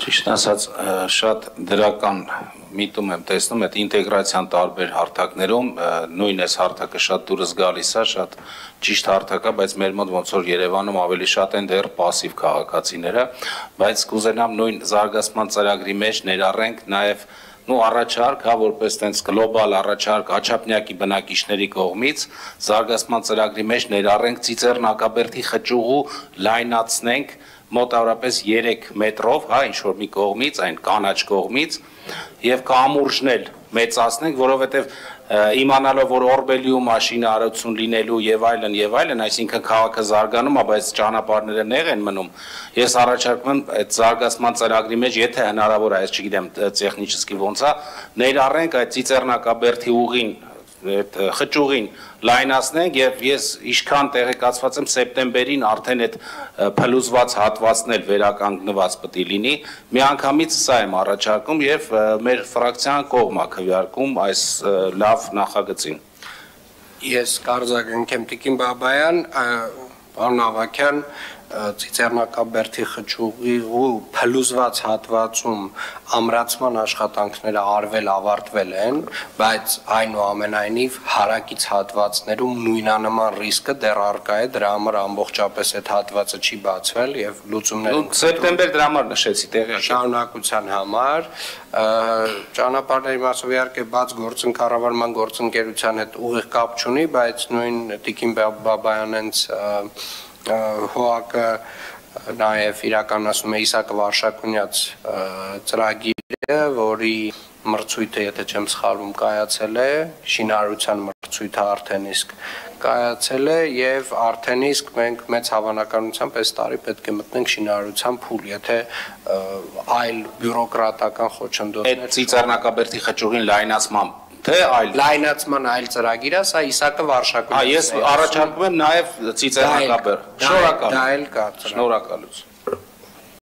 Ճիշտ ասած, շատ դրական միտում եմ տեսնում այդ ինտեգրացիան տարբեր հարթակներում, նույն այս հարթակը շատ դուրս գալիս է, շատ ճիշտ հարթակ է, բայց մեր մոտ ոնց որ Երևանում ավելի շատ են դեռ пассив քաղաքացիները, բայց կուզենամ նույն զարգացման ծրագրի մեջ ներառենք նաև առաջարկ, որպես տենց գլոբալ առաջարկ Աչափնյակի բնակիչների կողմից զարգացման ծրագրի մեջ ներառենք Ծիծեռնակաբերդի խճուղու լայնացնենք մոտավորապես 3 մետրով, ինչ-որ մի կողմից, այն կանաչ կողմից և կամուրջնել մեծացնենք, որովհետև իմանալով, որ Օրբելիում մաշինարարություն լինելու և այլն, այսինքն քաղաքը զարգանում է, բայց ճանապարհները նեղ են մնում, ես առաջարկում եմ այդ զարգացման ծրագրի մեջ, եթե հնարավոր է, ես չգիտեմ տեխնիկի ոնց է, ներառենք այդ Ծիծեռնակաբերդի ուղին, խճուղին լայնացնենք և ես ինչքան տեղեկացված եմ սեպտեմբերին արդեն այդ փլուզված հատվածն էլ վերականգնված պետք է լինի, միանգամից սա եմ առաջարկում և մեր ֆրակցիան կողմ է քվեարկում այս լավ նախագծին։ Ես կարձագանքեմ Տիկին Բաբայան, պարոն Ավագյան, Ծիծեռնակաբերդի խճուղի ու փլուզված հատվածում ամրացման աշխատանքները ավարտվել են, բայց այնուամենայնիվ հարակից հատվածներում նույնանման ռիսկը դեռ առկա է, դրա համար ամբողջապես այդ հատվածը չի բացվել եւ լուծումներ Սեպտեմբեր դրա համար նշեցի տեղյակ շարունակության համար ճանապարհների մասով իհարկե բաց գործընկերավարման գործընկերության հետ ուղիղ կապ չունի, բայց նույն Տիկին Բաբայանենց ՀՕԱԿ-ը նաև իրականացնում է Իսակ Վարշակունյաց ծրագիրը, որի մրցույթը, եթե չեմ սխալվում, կայացել է, շինարարության մրցույթը արդեն իսկ կայացել է եւ արդեն իսկ մենք մեծ հավանականությամբ այս տարի պետք է մտնենք շինարարության փուլ, եթե այլ բյուրոկրատական խոչընդոտներ Ծիծեռնակաբերդի խճուղին լայնացման թե այլ լայնացման այլ ծրագիր է, սա Իսակը Վարշակունյանը։ Ես առաջարկում եմ նաև Ծիծեռնակաբերդ։ Դա էլ կա։ Շնորհակալություն։